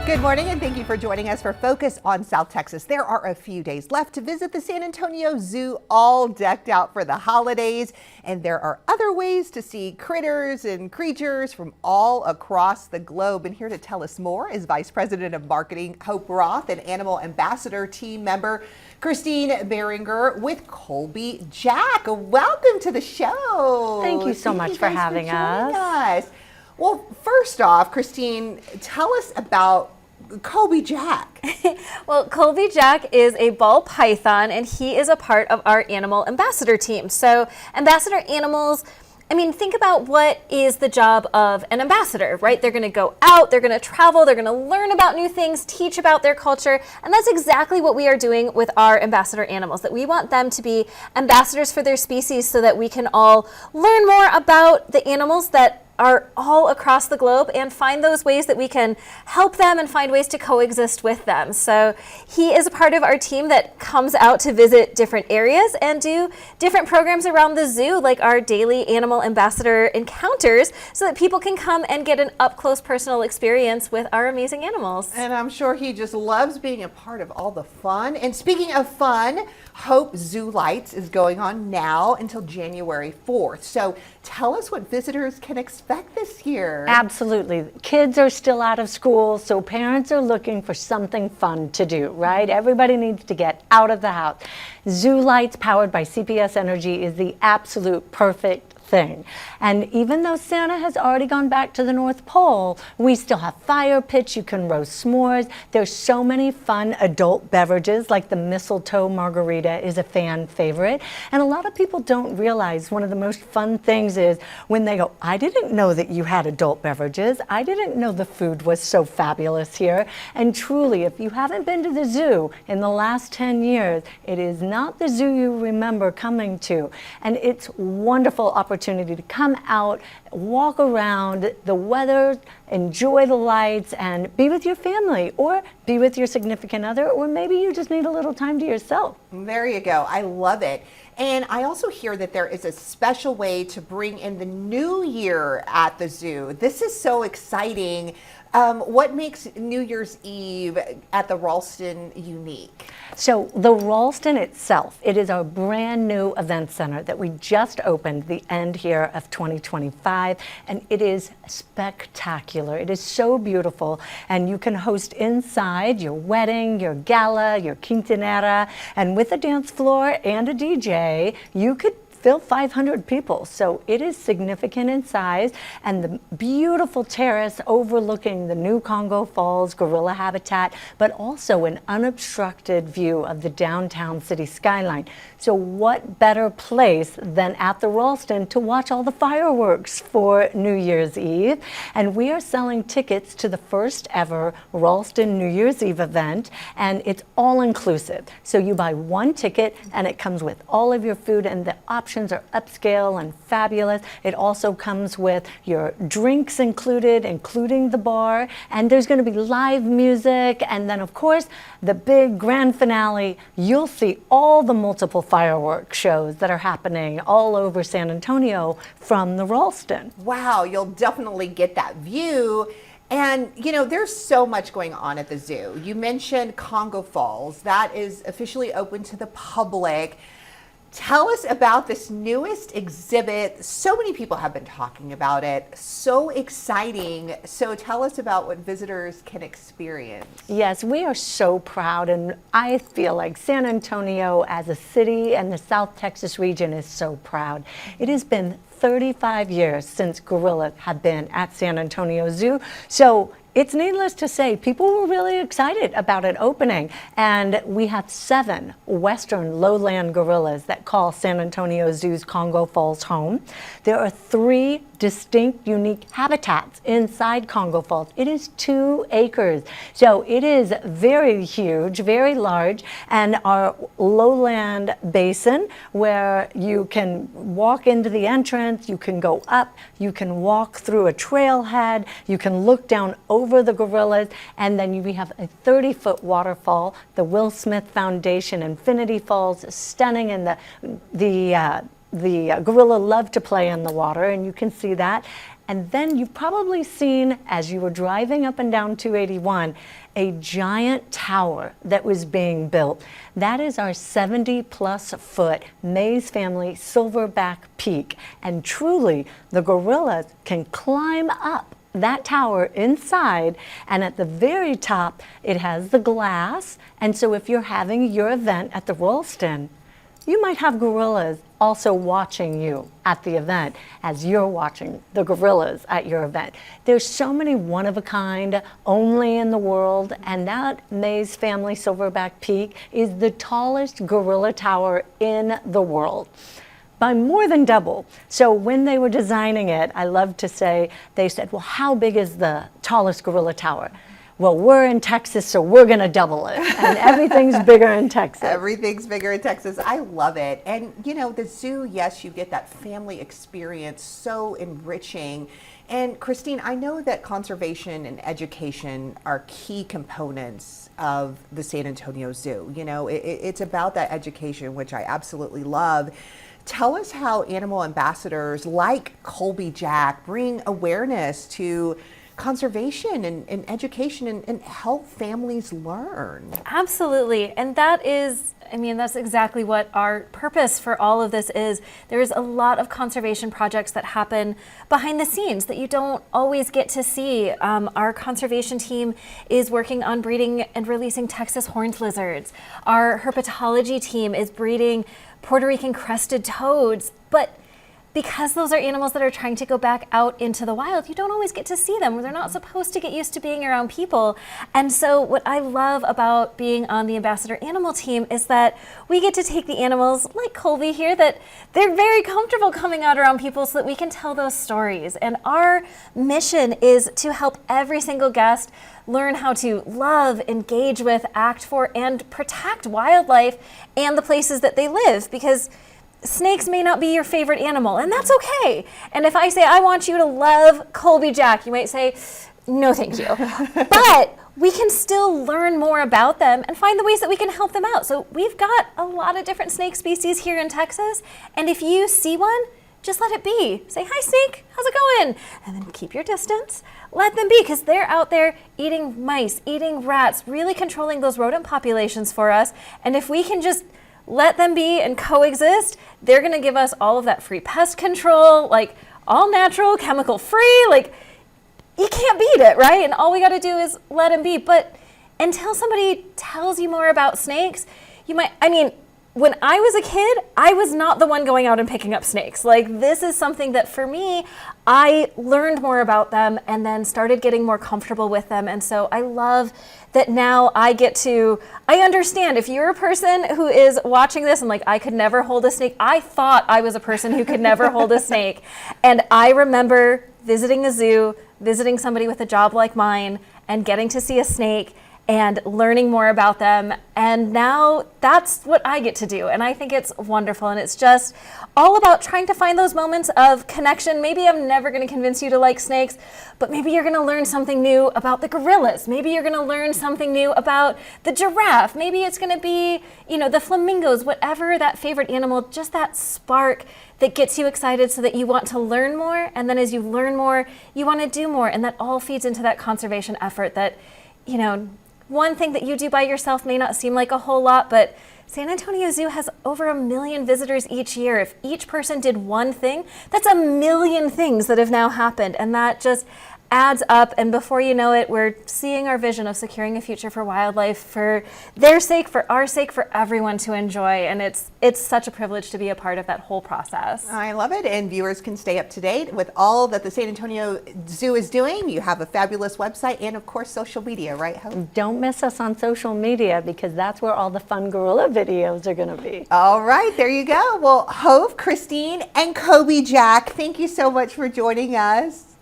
Good morning and thank you for joining us for Focus on South Texas. There are a few days left to visit the San Antonio Zoo, all decked out for the holidays. And there are other ways to see critters and creatures from all across the globe. And here to tell us more is Vice President of Marketing, Hope Roth, and Animal Ambassador team member, Christine Behringer with Colby Jack. Welcome to the show. Thank you so much for having us. Well, first off, Christine, tell us about Colby Jack. Well, Colby Jack is a ball python and he is a part of our animal ambassador team. So ambassador animals, I mean, think about what is the job of an ambassador, right? They're going to go out, they're going to travel, they're going to learn about new things, teach about their culture. And that's exactly what we are doing with our ambassador animals, that we want them to be ambassadors for their species so that we can all learn more about the animals that are all across the globe and find those ways that we can help them and find ways to coexist with them. So he is a part of our team that comes out to visit different areas and do different programs around the zoo, like our daily animal ambassador encounters, so that people can come and get an up-close personal experience with our amazing animals. And I'm sure he just loves being a part of all the fun. And speaking of fun, Hope Zoo Lights is going on now until January 4th. So tell us what visitors can expect this year. Absolutely. Kids are still out of school, so parents are looking for something fun to do, right? Everybody needs to get out of the house. Zoo Lights, powered by CPS Energy, is the absolute perfect thing. And even though Santa has already gone back to the North Pole, we still have fire pits. You can roast s'mores. There's so many fun adult beverages, like the mistletoe margarita is a fan favorite. And a lot of people don't realize one of the most fun things is when they go, I didn't know that you had adult beverages. I didn't know the food was so fabulous here. And truly, if you haven't been to the zoo in the last 10 years, it is not the zoo you remember coming to. And it's wonderful opportunity to come out, walk around the weather, enjoy the lights, and be with your family or be with your significant other, or maybe you just need a little time to yourself. There you go. I love it. And I also hear that there is a special way to bring in the new year at the zoo. This is so exciting. What makes New Year's Eve at the Ralston unique? So the Ralston itself, it is our brand new event center that we just opened the end here of 2025, and it is spectacular. It is so beautiful, and you can host inside your wedding, your gala, your quinceanera, and with a dance floor and a DJ, you could fill 500 people. So it is significant in size, and the beautiful terrace overlooking the new Congo Falls gorilla habitat, but also an unobstructed view of the downtown city skyline. So what better place than at the Ralston to watch all the fireworks for New Year's Eve? And we are selling tickets to the first ever Ralston New Year's Eve event, and it's all inclusive. So you buy one ticket and it comes with all of your food, and the options are upscale and fabulous. It also comes with your drinks included, including the bar, and there's going to be live music, and then of course the big grand finale. You'll see all the multiple fireworks shows that are happening all over San Antonio from the Ralston. Wow, you'll definitely get that view. And, you know, there's so much going on at the zoo. You mentioned Congo Falls. That is officially open to the public. Tell us about this newest exhibit. So many people have been talking about it. So exciting. So tell us about what visitors can experience. Yes, we are so proud, and I feel like San Antonio as a city and the South Texas region is so proud. It has been 35 years since gorillas have been at San Antonio Zoo. So it's needless to say, people were really excited about it opening. And we have 7 western lowland gorillas that call San Antonio Zoo's Congo Falls home. There are 3 distinct, unique habitats inside Congo Falls. It is 2 acres. So it is very huge, very large. And our lowland basin, where you can walk into the entrance, you can go up, you can walk through a trailhead, you can look down over the gorillas, and then we have a 30-foot waterfall, the Will Smith Foundation Infinity Falls, stunning, and the gorilla love to play in the water, and you can see that. And then you've probably seen, as you were driving up and down 281, a giant tower that was being built. That is our 70-plus foot Mays family silverback peak. And truly, the gorillas can climb up that tower inside, and at the very top, it has the glass. And so if you're having your event at the Ralston, you might have gorillas also watching you at the event as you're watching the gorillas at your event. There's so many one-of-a-kind, only in the world, and that Mays family silverback peak is the tallest gorilla tower in the world, by more than double. So when they were designing it, I love to say, they said, well, how big is the tallest gorilla tower? Well, we're in Texas, so we're going to double it. And everything's bigger in Texas. Everything's bigger in Texas. I love it. And, you know, the zoo, yes, you get that family experience, so enriching. And Christine, I know that conservation and education are key components of the San Antonio Zoo. You know, it's about that education, which I absolutely love. Tell us how animal ambassadors like Colby Jack bring awareness to conservation and education and help families learn. Absolutely. And that is, I mean, that's exactly what our purpose for all of this is. There's a lot of conservation projects that happen behind the scenes that you don't always get to see. Our conservation team is working on breeding and releasing Texas horned lizards. Our herpetology team is breeding Puerto Rican crested toads. But because those are animals that are trying to go back out into the wild, you don't always get to see them. They're not supposed to get used to being around people. And so what I love about being on the ambassador animal team is that we get to take the animals, like Colby here, that they're very comfortable coming out around people so that we can tell those stories. And our mission is to help every single guest learn how to love, engage with, act for, and protect wildlife and the places that they live, because snakes may not be your favorite animal, and that's okay. And if I say, I want you to love Colby Jack, you might say, no, thank you. But we can still learn more about them and find the ways that we can help them out. So we've got a lot of different snake species here in Texas, and if you see one, just let it be. Say, hi, snake, how's it going? And then keep your distance. Let them be, because they're out there eating mice, eating rats, really controlling those rodent populations for us. And if we can just let them be and coexist, they're gonna give us all of that free pest control, like all natural, chemical free, like you can't beat it, right? And all we gotta do is let them be. But until somebody tells you more about snakes, you might, I mean, when I was a kid, I was not the one going out and picking up snakes. Like, this is something that for me, I learned more about them and then started getting more comfortable with them. And so I love that now I understand if you're a person who is watching this and like, I could never hold a snake. I thought I was a person who could never hold a snake. And I remember visiting a zoo, visiting somebody with a job like mine and getting to see a snake and learning more about them. And now that's what I get to do. And I think it's wonderful. And it's just all about trying to find those moments of connection. Maybe I'm never going to convince you to like snakes, but maybe you're going to learn something new about the gorillas. Maybe you're going to learn something new about the giraffe. Maybe it's going to be, you know, the flamingos, whatever that favorite animal, just that spark that gets you excited so that you want to learn more. And then as you learn more, you want to do more. And that all feeds into that conservation effort that, you know, one thing that you do by yourself may not seem like a whole lot, but San Antonio Zoo has over 1 million visitors each year. If each person did one thing, that's 1 million things that have now happened. And that just adds up. And before you know it, we're seeing our vision of securing a future for wildlife for their sake, for our sake, for everyone to enjoy. And it's such a privilege to be a part of that whole process. I love it. And viewers can stay up to date with all that the San Antonio Zoo is doing. You have a fabulous website and, of course, social media, right, Hope? Don't miss us on social media, because that's where all the fun gorilla videos are going to be. All right, there you go. Well, Hope, Christine, and Colby Jack, thank you so much for joining us.